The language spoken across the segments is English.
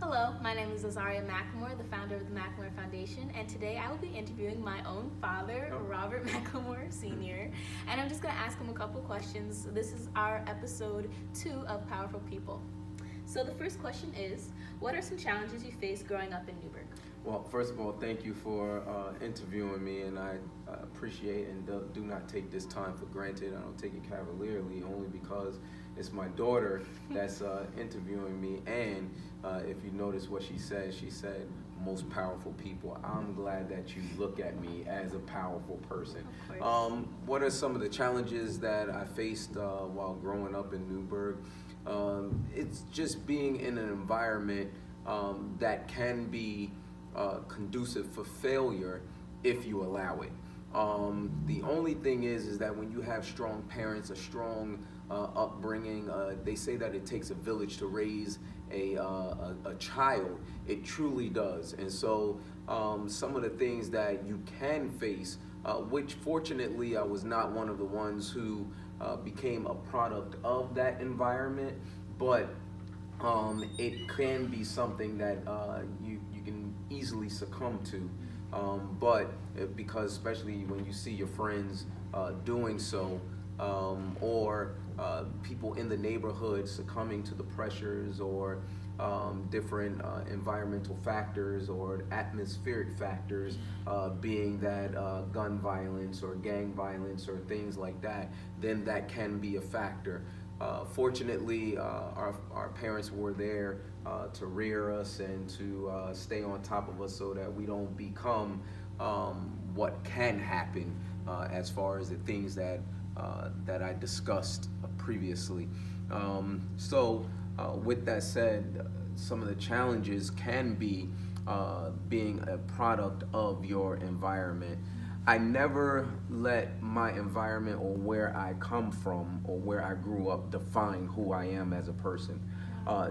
Hello, my name is Azaria McLymore, the founder of the McLymore Foundation, and today I will be interviewing my own father, Robert McLymore Sr., and I'm just going to ask him a couple questions. This is our episode 2 of Powerful People. So the first question is, what are some challenges you faced growing up in Newburgh? Well, first of all, thank you for interviewing me, and I appreciate and do not take this time for granted. I don't take it cavalierly, only because it's my daughter that's interviewing me, and if you notice what she said most powerful people. I'm glad that you look at me as a powerful person. What are some of the challenges that I faced while growing up in Newburgh? It's just being in an environment that can be conducive for failure if you allow it. The only thing is that when you have strong parents, a strong upbringing, they say that it takes a village to raise a child. It truly does. And so some of the things that you can face, which fortunately I was not one of the ones who became a product of that environment, but it can be something that you can easily succumb to. But because especially when you see your friends doing so, or people in the neighborhood succumbing to the pressures or different environmental factors or atmospheric factors, being that gun violence or gang violence or things like that, then that can be a factor. Fortunately, our parents were there to rear us and to stay on top of us so that we don't become what can happen as far as the things that I discussed previously. With that said, some of the challenges can be being a product of your environment. I never let my environment or where I come from or where I grew up define who I am as a person.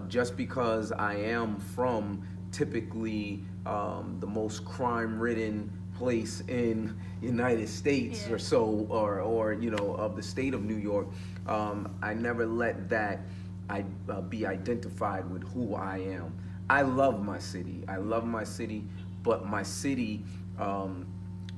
Just because I am from typically the most crime-ridden place in United States or so, or you know, of the state of New York, I never let that be identified with who I am. I love my city. But my city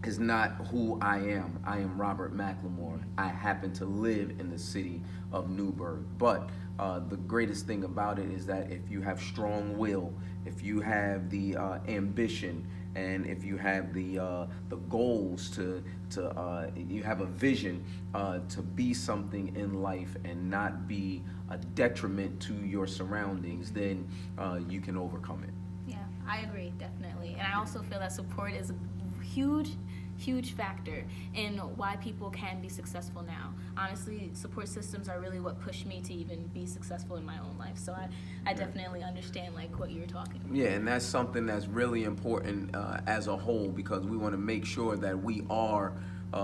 is not who I am. I am Robert McLymore. I happen to live in the city of Newburgh. But the greatest thing about it is that if you have strong will, if you have the ambition, and if you have the goals to you have a vision to be something in life and not be a detriment to your surroundings, then you can overcome it. Yeah, I agree, definitely. And I also feel that support is a huge factor in why people can be successful now. Honestly, support systems are really what pushed me to even be successful in my own life. So I definitely understand like what you were talking about. Yeah, and that's something that's really important as a whole, because we want to make sure that we are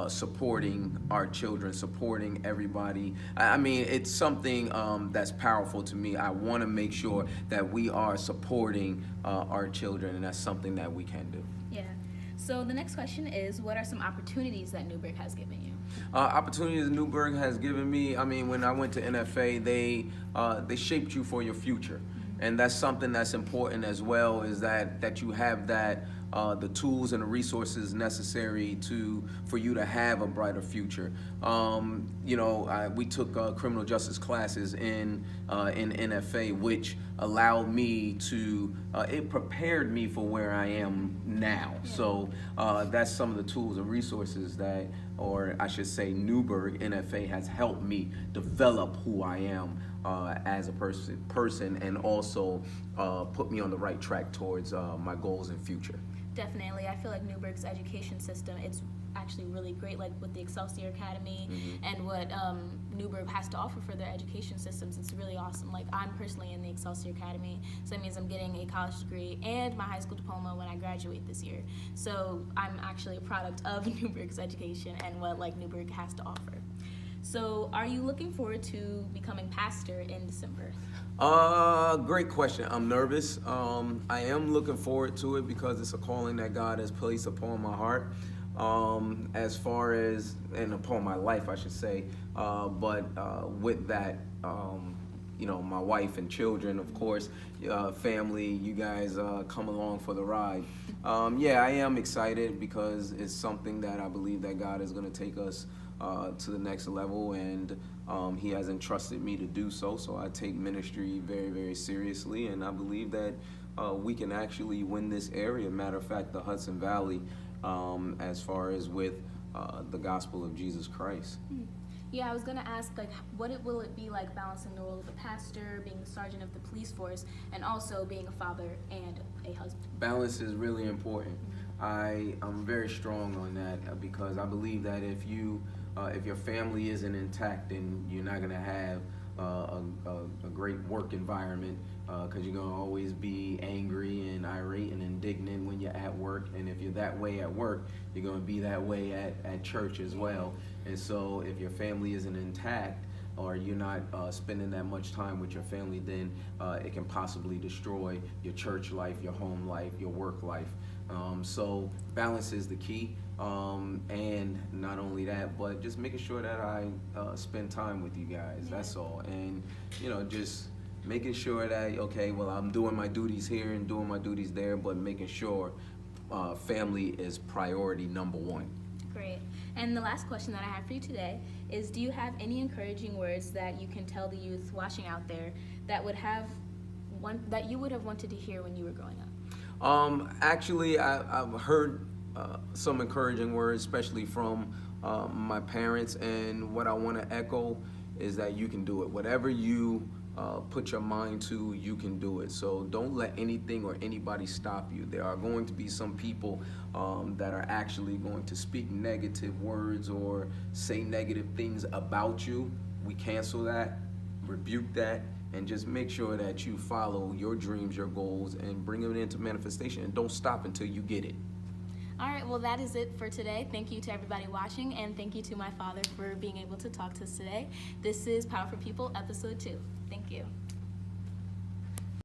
supporting our children, supporting everybody. I mean, it's something that's powerful to me. I want to make sure that we are supporting our children, and that's something that we can do. Yeah. So the next question is, what are some opportunities that Newburgh has given you? Opportunities Newburgh has given me, I mean, when I went to NFA, they shaped you for your future. And that's something that's important as well, is that you have that the tools and the resources necessary for you to have a brighter future. You know, we took criminal justice classes in NFA, which allowed me to, it prepared me for where I am now. Yeah. So that's some of the tools and resources that, or I should say Newburgh NFA has helped me develop who I am as a person, and also put me on the right track towards my goals and future. Definitely. I feel like Newburgh's education system, it's actually really great, like with the Excelsior Academy and what Newburgh has to offer for their education systems. It's really awesome. Like, I'm personally in the Excelsior Academy, so that means I'm getting a college degree and my high school diploma when I graduate this year. So I'm actually a product of Newburgh's education and what like Newburgh has to offer. So are you looking forward to becoming pastor in December? Great question. I'm nervous. I am looking forward to it because it's a calling that God has placed upon my heart, as far as, and upon my life, I should say. But with that, my wife and children, of course, family, you guys come along for the ride. Yeah, I am excited because it's something that I believe that God is going to take us to the next level, and he has entrusted me to do so. So I take ministry very, very seriously, and I believe that we can actually win this area. Matter of fact, the Hudson Valley, as far as with the gospel of Jesus Christ. Yeah, I was gonna ask, like, will it be like balancing the role of a pastor, being a sergeant of the police force, and also being a father and a husband? Balance is really important. I'm very strong on that because I believe that if your family isn't intact, then you're not gonna have a great work environment, because you're gonna always be angry and irate and indignant when you're at work. And if you're that way at work, you're gonna be that way at church as well. And so if your family isn't intact, or you're not spending that much time with your family, then it can possibly destroy your church life, your home life, your work life. So balance is the key. And not only that, but just making sure that I spend time with you guys. That's all. And just making sure that, okay, well, I'm doing my duties here and doing my duties there, but making sure family is priority number one. Great. And the last question that I have for you today is, do you have any encouraging words that you can tell the youth watching out there that that you would have wanted to hear when you were growing up? Actually, I've heard some encouraging words, especially from my parents, and what I want to echo is that you can do it. Whatever you put your mind to, you can do it. So don't let anything or anybody stop you. There are going to be some people that are actually going to speak negative words or say negative things about you. We cancel that, rebuke that, and just make sure that you follow your dreams, your goals, and bring them into manifestation, and don't stop until you get it. All right, well, that is it for today. Thank you to everybody watching, and thank you to my father for being able to talk to us today. This is Power for People, episode 2. Thank you.